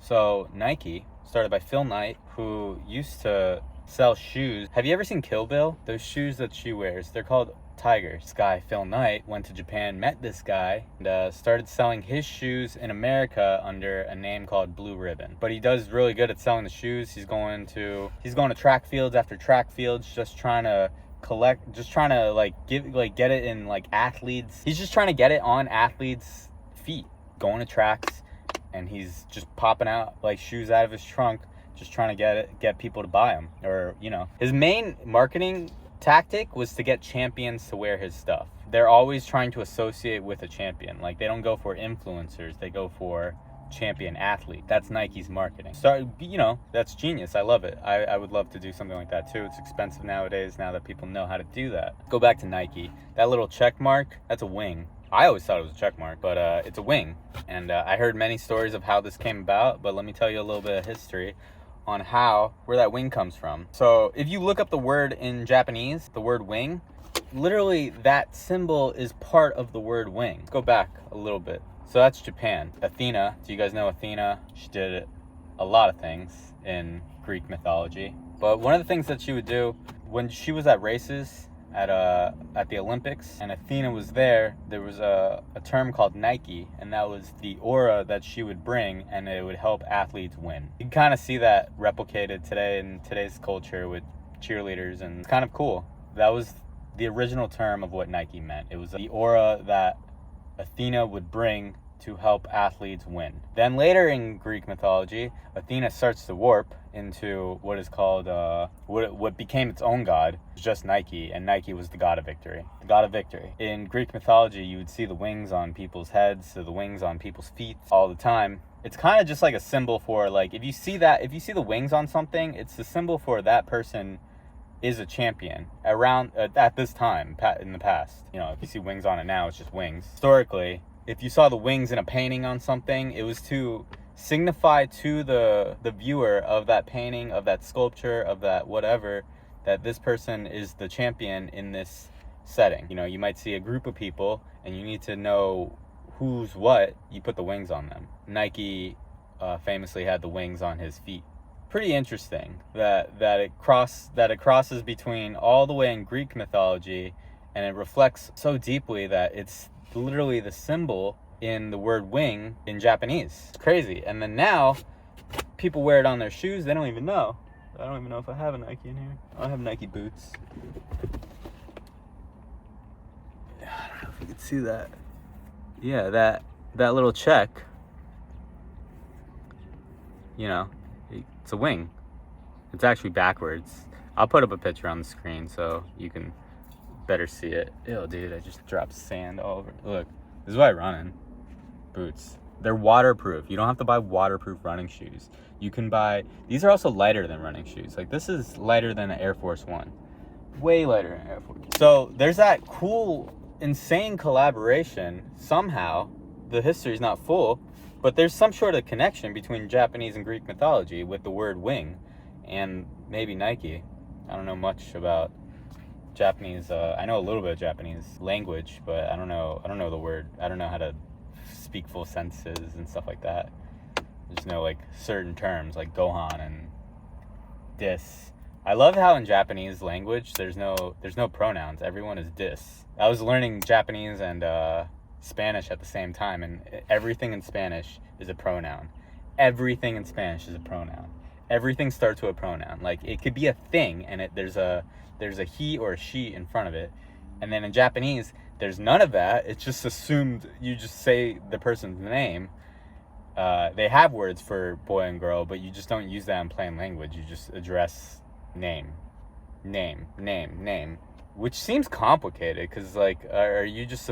So Nike, started by Phil Knight, who used to sell shoes. Have you ever seen Kill Bill? Those shoes that she wears, they're called Tigers. This guy, Phil Knight, went to Japan, met this guy, and started selling his shoes in America under a name called Blue Ribbon. But he does really good at selling the shoes. He's going to track fields after track fields, just trying to get it in like athletes. He's just trying to get it on athletes' feet, going to tracks, and he's just popping out like shoes out of his trunk, just trying to get people to buy them. Or, his main marketing tactic was to get champions to wear his stuff. They're always trying to associate with a champion. Like, they don't go for influencers, they go for champion athlete. That's Nike's marketing. So, that's genius. I love it. I would love to do something like that too. It's expensive nowadays, now that people know how to do that. Go back to Nike. That little check mark, that's a wing. I always thought it was a check mark, but it's a wing. And I heard many stories of how this came about, but let me tell you a little bit of history on where that wing comes from. So if you look up the word in Japanese, the word wing, literally that symbol is part of the word wing. Let's go back a little bit. So that's Japan. Athena, do you guys know Athena? She did a lot of things in Greek mythology. But one of the things that she would do when she was at races, at the Olympics, and Athena was there was a term called Nike, and that was the aura that she would bring, and it would help athletes win. You can kind of see that replicated today in today's culture with cheerleaders, and it's kind of cool. That was the original term of what Nike meant. It was the aura that Athena would bring to help athletes win. Then later in Greek mythology, Athena starts to warp into what is called what became its own god, just Nike, and Nike was the god of victory. The god of victory. In Greek mythology, you would see the wings on people's heads, so the wings on people's feet all the time. It's kind of just like a symbol for, like, if you see the wings on something, it's the symbol for that person is a champion around at this time in the past. If you see wings on it now, it's just wings. Historically, if you saw the wings in a painting on something, it was to signify to the viewer of that painting, of that sculpture, of that whatever, that this person is the champion in this setting. You might see a group of people and you need to know who's what, you put the wings on them. Nike famously had the wings on his feet. Pretty interesting that it crosses between all the way in Greek mythology, and it reflects so deeply that it's literally the symbol in the word wing in Japanese. It's crazy. And then now people wear it on their shoes. They don't even know. I don't even know if I have a Nike in here. I have Nike boots. I don't know if you can see that. Yeah, that little check, it's a wing. It's actually backwards. I'll put up a picture on the screen so you can better see it. Ew, dude, I just dropped sand all over. Look, this is why I run in boots. They're waterproof. You don't have to buy waterproof running shoes. You can buy, these are also lighter than running shoes. Like, this is lighter than an Air Force One. Way lighter than Air Force. So there's that cool, insane collaboration. Somehow, the history's not full, but there's some sort of connection between Japanese and Greek mythology with the word wing and maybe Nike. I don't know much about Japanese. I know a little bit of Japanese language, but I don't know the word. I don't know how to speak full sentences and stuff like that. I just know like certain terms like gohan and dis. I love how in Japanese language there's no pronouns. Everyone is dis. I was learning Japanese and Spanish at the same time, and everything in Spanish is a pronoun. Everything in Spanish is a pronoun. Everything starts with a pronoun. Like, it could be a thing, and there's a he or a she in front of it. And then in Japanese, there's none of that. It's just assumed. You just say the person's name. They have words for boy and girl, but you just don't use that in plain language. You just address name, which seems complicated because, like, are you just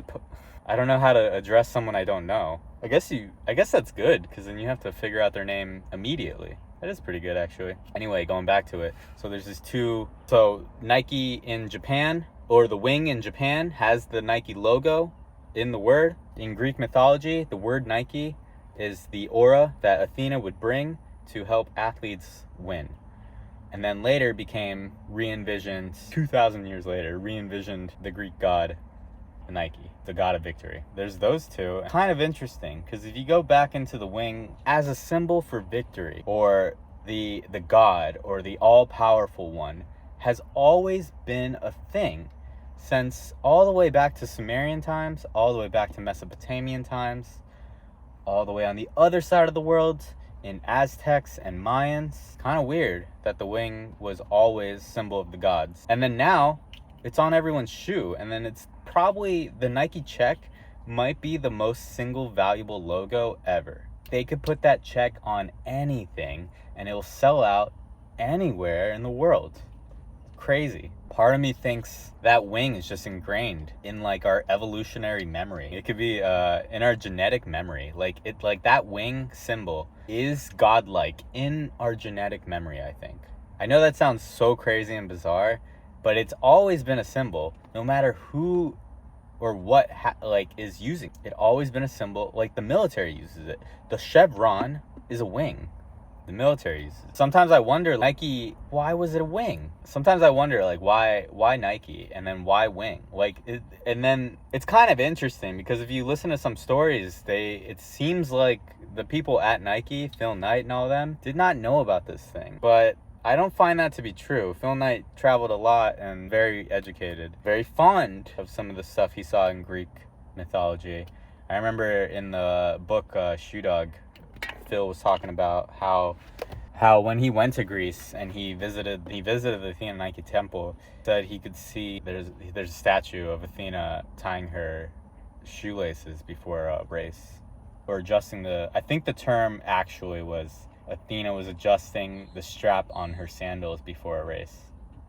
I don't know how to address someone I don't know. I guess that's good, because then you have to figure out their name immediately. That is pretty good, actually. Anyway, going back to it. So there's these two. So Nike in Japan, or the wing in Japan, has the Nike logo in the word. In Greek mythology, the word Nike is the aura that Athena would bring to help athletes win. And then later became re-envisioned, 2,000 years later, re-envisioned the Greek god Nike, the god of victory. There's those two. Kind of interesting, because if you go back into the wing as a symbol for victory, or the god, or the all-powerful one, has always been a thing since all the way back to Sumerian times, all the way back to Mesopotamian times, all the way on the other side of the world in Aztecs and Mayans. Kind of weird that the wing was always symbol of the gods. And then now it's on everyone's shoe, and then it's probably the Nike check might be the most single valuable logo ever. They could put that check on anything and it'll sell out anywhere in the world. Crazy. Part of me thinks that wing is just ingrained in like our evolutionary memory. It could be in our genetic memory. Like that wing symbol is godlike in our genetic memory, I think. I know that sounds so crazy and bizarre, but it's always been a symbol, no matter who or what is using it. Always been a symbol. Like the military uses it. The chevron is a wing. The military uses it. Sometimes I wonder, Nike, why was it a wing? Sometimes I wonder, like, why Nike, and then why wing? And then it's kind of interesting, because if you listen to some stories, it seems like the people at Nike, Phil Knight and all of them, did not know about this thing. But I don't find that to be true. Phil Knight traveled a lot and very educated, very fond of some of the stuff he saw in Greek mythology. I remember in the book Shoe Dog, Phil was talking about how when he went to Greece and he visited the Athena Nike temple, said he could see there's a statue of Athena tying her shoelaces before a race, or adjusting I think the term actually was Athena was adjusting the strap on her sandals before a race,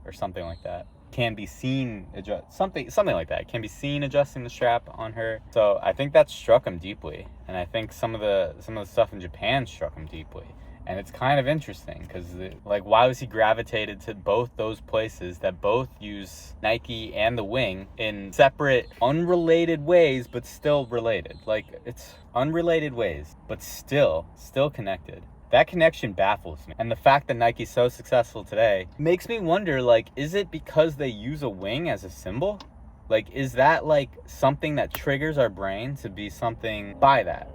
or something like that. Can be seen something like that. Can be seen adjusting the strap on her. So I think that struck him deeply, and I think some of the stuff in Japan struck him deeply. And it's kind of interesting, because why was he gravitated to both those places that both use Nike and the wing in separate, unrelated ways, but still related? Like, it's unrelated ways, but still connected. That connection baffles me. And the fact that Nike's so successful today makes me wonder, like, is it because they use a wing as a symbol? Like, is that like something that triggers our brain to be something by that?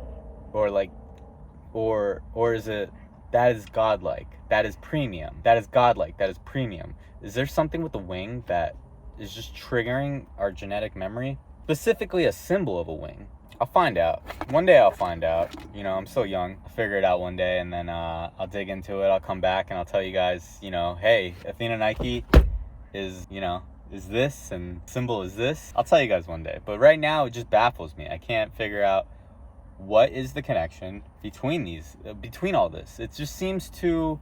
Or is it that is godlike, that is premium, that is godlike, that is premium? Is there something with the wing that is just triggering our genetic memory? Specifically a symbol of a wing. I'll find out. One day I'll find out. You know, I'm so young. I'll figure it out one day, and then I'll dig into it. I'll come back and I'll tell you guys, hey, Athena Nike is this, and symbol is this. I'll tell you guys one day. But right now, it just baffles me. I can't figure out what is the connection between all this. It just seems too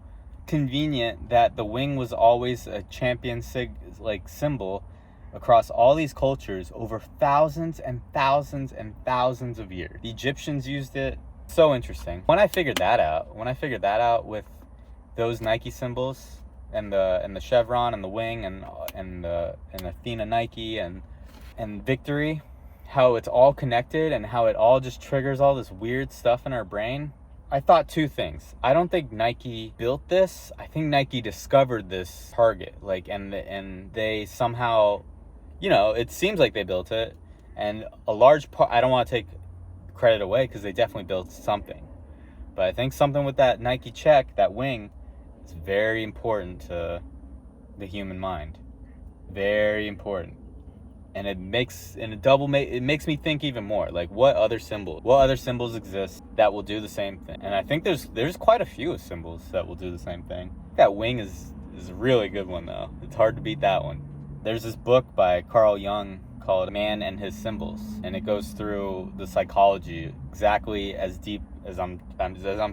convenient that the wing was always a champion symbol across all these cultures over thousands and thousands and thousands of years. The Egyptians used it. So interesting. When I figured that out with those Nike symbols and the chevron and the wing and Athena Nike and victory, how it's all connected and how it all just triggers all this weird stuff in our brain, I thought two things. I don't think Nike built this. I think Nike discovered this target, and they somehow, it seems like they built it, and a large part, I don't want to take credit away, because they definitely built something, but I think something with that Nike check, that wing, is very important to the human mind. Very important. And it makes me think even more, like, what other symbols exist that will do the same thing? And I think there's quite a few symbols that will do the same thing. That wing is a really good one, though. It's hard to beat that one. There's this book by Carl Jung called Man and His Symbols, and it goes through the psychology exactly as deep as I'm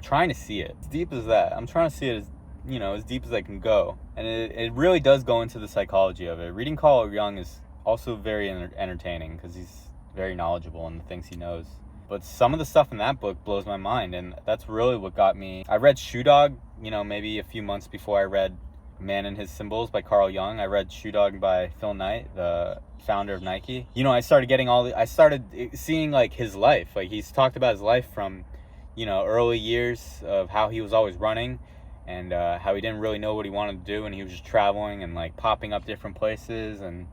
trying to see it. As deep as that. I'm trying to see it as deep as I can go. And it really does go into the psychology of it. Reading Carl Jung is also very entertaining, because he's very knowledgeable in the things he knows. But some of the stuff in that book blows my mind, and that's really what got me. I read Shoe Dog, maybe a few months before I read Man and His Symbols by Carl Jung. I read Shoe Dog by Phil Knight, the founder of Nike. I started seeing, like, his life. Like, he's talked about his life from, early years of how he was always running, and how he didn't really know what he wanted to do, and he was just traveling and, like, popping up different places, and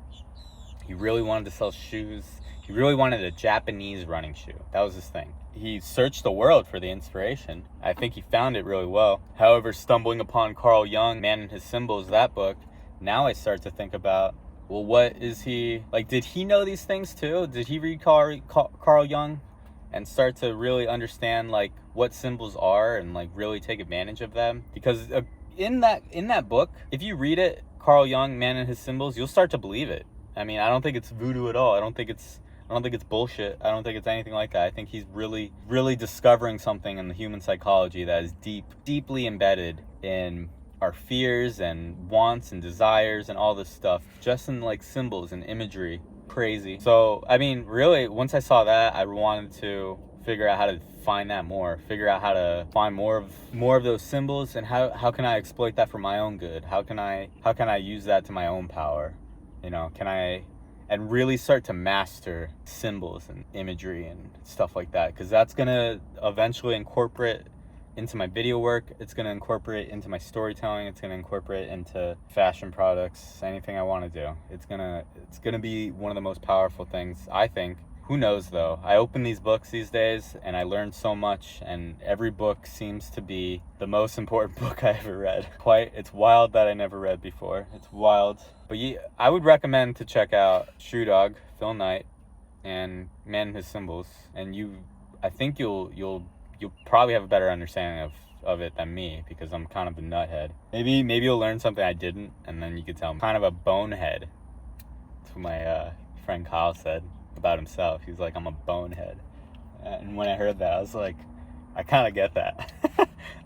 he really wanted to sell shoes. He really wanted a Japanese running shoe. That was his thing. He searched the world for the inspiration. I think he found it really well. However, stumbling upon Carl Jung, Man and His Symbols, that book, now I start to think about, well, what is he, like, did he know these things too? Did he read Carl Jung and start to really understand, like, what symbols are and, like, really take advantage of them? Because in that book, if you read it, Carl Jung, Man and His Symbols, you'll start to believe it. I mean, I don't think it's voodoo at all. I don't think it's bullshit. I don't think it's anything like that. I think he's really, really discovering something in the human psychology that is deeply embedded in our fears and wants and desires and all this stuff, just in like symbols and imagery. Crazy. So, I mean, really, once I saw that, I wanted to figure out how to find that more, figure out how to find more of those symbols, and how can I exploit that for my own good? How can I use that to my own power? You know, and really start to master symbols and imagery and stuff like that, because that's gonna eventually incorporate into my video work. It's gonna incorporate into my storytelling. It's gonna incorporate into fashion products, anything I want to do. It's gonna be one of the most powerful things, I think. Who knows though? I open these books these days and I learn so much, and every book seems to be the most important book I ever read. It's wild that I never read before. It's wild. But yeah, I would recommend to check out Shoe Dog, Phil Knight, and Man and His Symbols. And I think you'll probably have a better understanding of it than me, because I'm kind of a nuthead. Maybe you'll learn something I didn't, and then you could tell I'm kind of a bonehead. That's what my friend Kyle said about himself. He was like, I'm a bonehead. And when I heard that, I was like, I kind of get that.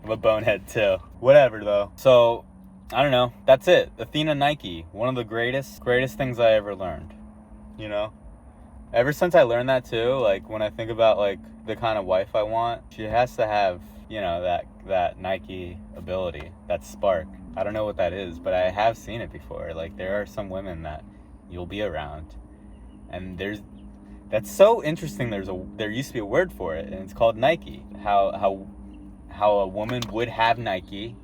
I'm a bonehead too. Whatever though. So I don't know. That's it. Athena Nike, one of the greatest things I ever learned. You know, ever since I learned that too, like when I think about like the kind of wife I want, she has to have, you know, that Nike ability, that spark. I don't know what that is, but I have seen it before. Like there are some women that you'll be around, and that's so interesting. There used to be a word for it, and it's called Nike. How a woman would have Nike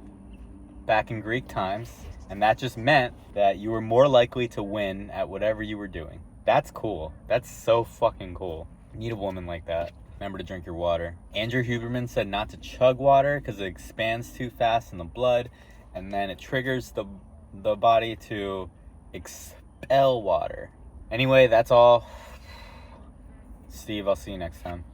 back in Greek times, and that just meant that you were more likely to win at whatever you were doing. That's cool. That's so fucking cool. You need a woman like that. Remember to drink your water. Andrew Huberman said not to chug water because it expands too fast in the blood, and then it triggers the body to expel water. Anyway, that's all. Steve, I'll see you next time.